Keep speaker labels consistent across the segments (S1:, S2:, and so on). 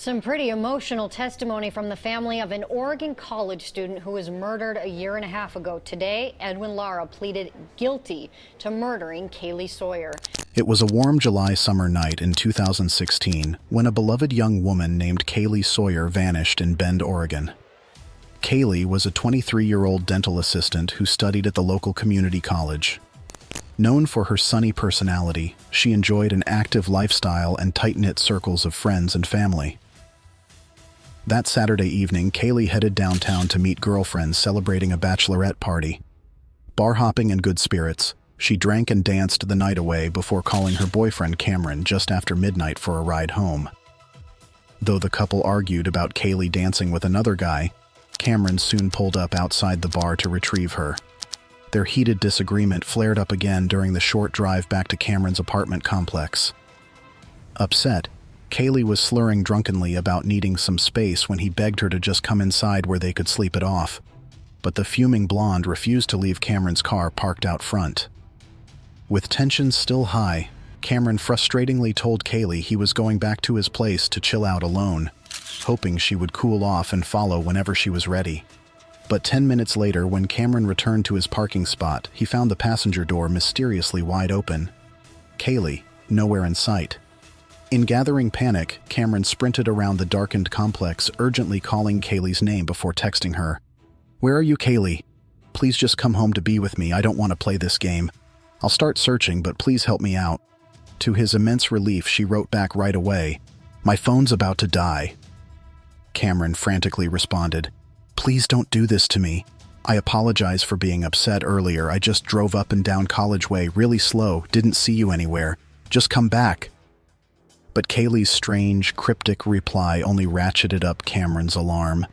S1: Some pretty emotional testimony from the family of an Oregon college student who was murdered a year and a half ago. Today, Edwin Lara pleaded guilty to murdering Kaylee Sawyer.
S2: It was a warm July summer night in 2016 when a beloved young woman named Kaylee Sawyer vanished in Bend, Oregon. Kaylee was a 23-year-old dental assistant who studied at the local community college. Known for her sunny personality, she enjoyed an active lifestyle and tight-knit circles of friends and family. That Saturday evening, Kaylee headed downtown to meet girlfriends celebrating a bachelorette party. Bar hopping in good spirits, she drank and danced the night away before calling her boyfriend Cameron just after midnight for a ride home. Though the couple argued about Kaylee dancing with another guy, Cameron soon pulled up outside the bar to retrieve her. Their heated disagreement flared up again during the short drive back to Cameron's apartment complex. Upset, Kaylee was slurring drunkenly about needing some space when he begged her to just come inside where they could sleep it off. But the fuming blonde refused to leave Cameron's car parked out front. With tensions still high, Cameron frustratingly told Kaylee he was going back to his place to chill out alone, hoping she would cool off and follow whenever she was ready. But 10 minutes later, when Cameron returned to his parking spot, he found the passenger door mysteriously wide open. Kaylee, nowhere in sight. In gathering panic, Cameron sprinted around the darkened complex, urgently calling Kaylee's name before texting her. "Where are you, Kaylee? Please just come home to be with me. I don't want to play this game. I'll start searching, but please help me out." To his immense relief, she wrote back right away, "My phone's about to die." Cameron frantically responded, "Please don't do this to me. I apologize for being upset earlier. I just drove up and down College Way really slow, didn't see you anywhere. Just come back." But Kaylee's strange, cryptic reply only ratcheted up Cameron's alarm.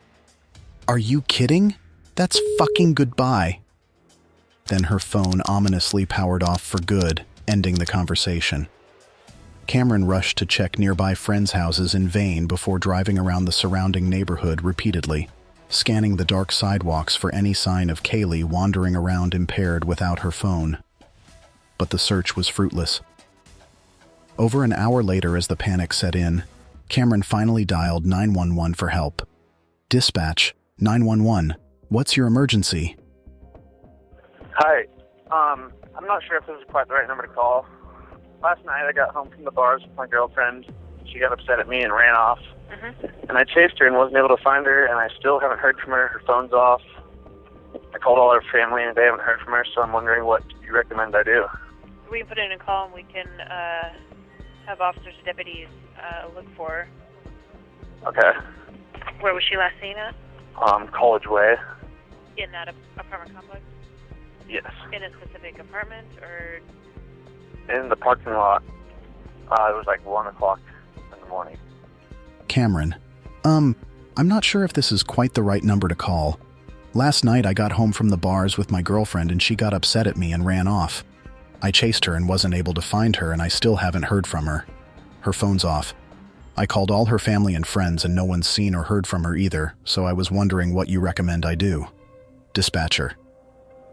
S2: "Are you kidding? That's fucking goodbye." Then her phone ominously powered off for good, ending the conversation. Cameron rushed to check nearby friends' houses in vain before driving around the surrounding neighborhood repeatedly, scanning the dark sidewalks for any sign of Kaylee wandering around impaired without her phone. But the search was fruitless. Over an hour later, as the panic set in, Cameron finally dialed 911 for help. "Dispatch, 911, what's your emergency?"
S3: Hi. I'm not sure if this is quite the right number to call. Last night I got home from the bars with my girlfriend. She got upset at me and ran off. And I chased her and wasn't able to find her, and I still haven't heard from her. Her phone's off. I called all her family and they haven't heard from her, so I'm wondering what you recommend I do.
S4: We can put in a call and we can have officers and deputies look for her.
S3: Okay.
S4: Where was she last seen at?
S3: College Way.
S4: In that apartment complex?
S3: Yes.
S4: In a specific apartment or?
S3: In the parking lot. It was like 1 o'clock in the morning.
S2: Cameron, I'm not sure if this is quite the right number to call. Last night I got home from the bars with my girlfriend and she got upset at me and ran off. I chased her and wasn't able to find her, and I still haven't heard from her. Her phone's off. I called all her family and friends and no one's seen or heard from her either, so I was wondering what you recommend I do. Dispatcher.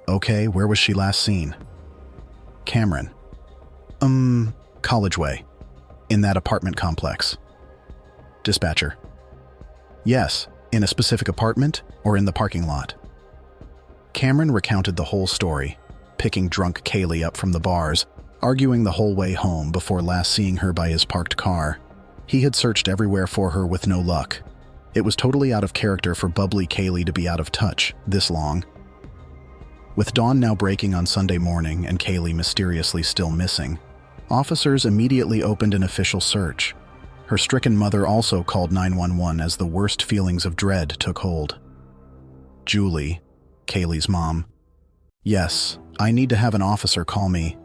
S2: Okay, where was she last seen? Cameron. College Way. In that apartment complex. Dispatcher. Yes, in a specific apartment or in the parking lot? Cameron recounted the whole story, picking drunk Kaylee up from the bars, arguing the whole way home before last seeing her by his parked car. He had searched everywhere for her with no luck. It was totally out of character for bubbly Kaylee to be out of touch this long. With dawn now breaking on Sunday morning and Kaylee mysteriously still missing, officers immediately opened an official search. Her stricken mother also called 911 as the worst feelings of dread took hold. Julie, Kaylee's mom. "Yes, I need to have an officer call me.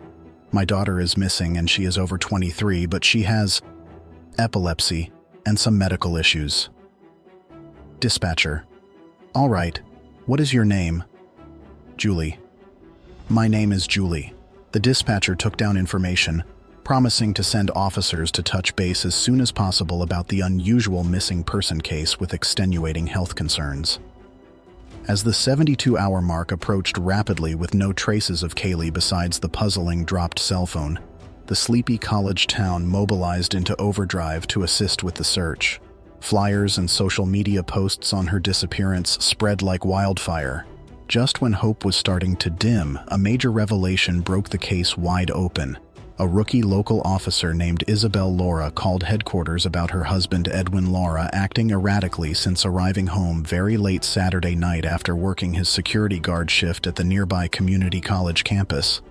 S2: My daughter is missing and she is over 23, but she has epilepsy and some medical issues." Dispatcher. "All right, what is your name?" Julie. "My name is Julie." The dispatcher took down information, promising to send officers to touch base as soon as possible about the unusual missing person case with extenuating health concerns. As the 72-hour mark approached rapidly with no traces of Kaylee besides the puzzling dropped cell phone, the sleepy college town mobilized into overdrive to assist with the search. Flyers and social media posts on her disappearance spread like wildfire. Just when hope was starting to dim, a major revelation broke the case wide open. A rookie local officer named Edwin Lara called headquarters about her husband Edwin Lara acting erratically since arriving home very late Saturday night after working his security guard shift at the nearby community college campus.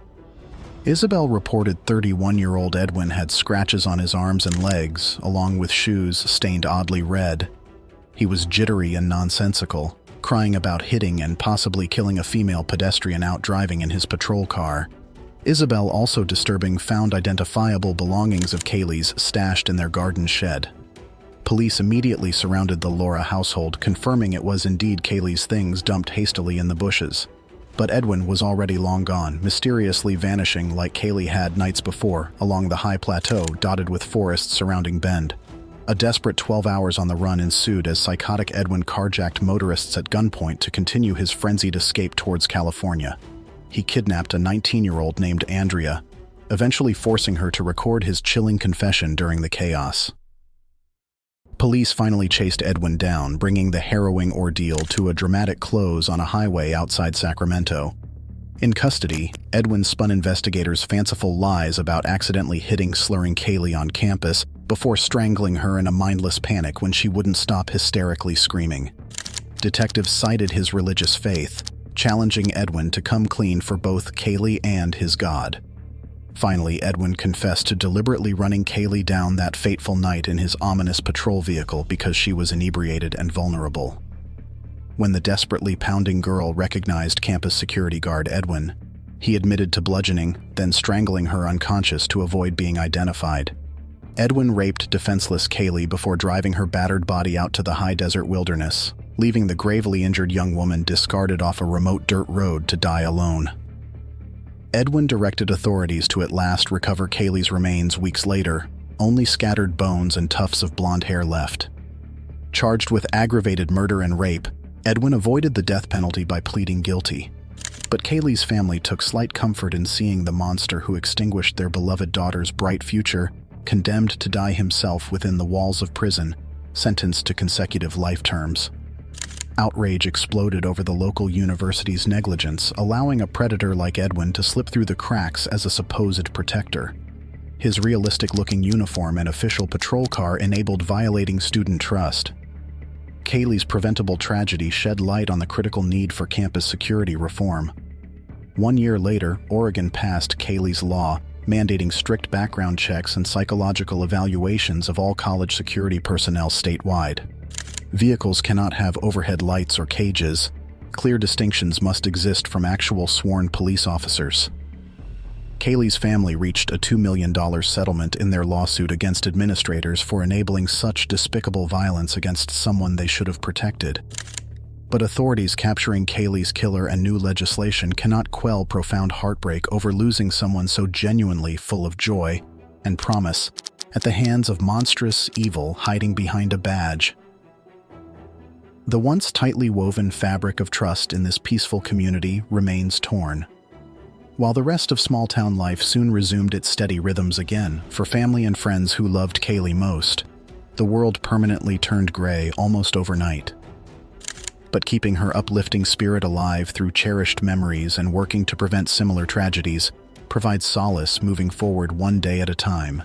S2: Isabel reported 31-year-old Edwin had scratches on his arms and legs, along with shoes stained oddly red. He was jittery and nonsensical, crying about hitting and possibly killing a female pedestrian out driving in his patrol car. Isabel also disturbing found identifiable belongings of Kaylee's stashed in their garden shed. Police immediately surrounded the Lara household, confirming it was indeed Kaylee's things dumped hastily in the bushes. But Edwin was already long gone, mysteriously vanishing like Kaylee had nights before, along the high plateau dotted with forests surrounding Bend. A desperate 12 hours on the run ensued as psychotic Edwin carjacked motorists at gunpoint to continue his frenzied escape towards California. He kidnapped a 19-year-old named Andrea, eventually forcing her to record his chilling confession during the chaos. Police finally chased Edwin down, bringing the harrowing ordeal to a dramatic close on a highway outside Sacramento. In custody, Edwin spun investigators fanciful lies about accidentally hitting slurring Kaylee on campus before strangling her in a mindless panic when she wouldn't stop hysterically screaming. Detectives cited his religious faith, challenging Edwin to come clean for both Kaylee and his God. Finally, Edwin confessed to deliberately running Kaylee down that fateful night in his ominous patrol vehicle because she was inebriated and vulnerable. When the desperately pounding girl recognized campus security guard Edwin, he admitted to bludgeoning, then strangling her unconscious to avoid being identified. Edwin raped defenseless Kaylee before driving her battered body out to the high desert wilderness, leaving the gravely injured young woman discarded off a remote dirt road to die alone. Edwin directed authorities to at last recover Kaylee's remains weeks later, only scattered bones and tufts of blonde hair left. Charged with aggravated murder and rape, Edwin avoided the death penalty by pleading guilty. But Kaylee's family took slight comfort in seeing the monster who extinguished their beloved daughter's bright future condemned to die himself within the walls of prison, sentenced to consecutive life terms. Outrage exploded over the local university's negligence, allowing a predator like Edwin to slip through the cracks as a supposed protector. His realistic-looking uniform and official patrol car enabled violating student trust. Kaylee's preventable tragedy shed light on the critical need for campus security reform. 1 year later, Oregon passed Kaylee's law, mandating strict background checks and psychological evaluations of all college security personnel statewide. Vehicles cannot have overhead lights or cages. Clear distinctions must exist from actual sworn police officers. Kaylee's family reached a $2 million settlement in their lawsuit against administrators for enabling such despicable violence against someone they should have protected. But authorities capturing Kaylee's killer and new legislation cannot quell profound heartbreak over losing someone so genuinely full of joy and promise at the hands of monstrous evil hiding behind a badge. The once tightly woven fabric of trust in this peaceful community remains torn. While the rest of small-town life soon resumed its steady rhythms again for family and friends who loved Kaylee most, the world permanently turned gray almost overnight. But keeping her uplifting spirit alive through cherished memories and working to prevent similar tragedies provides solace moving forward one day at a time.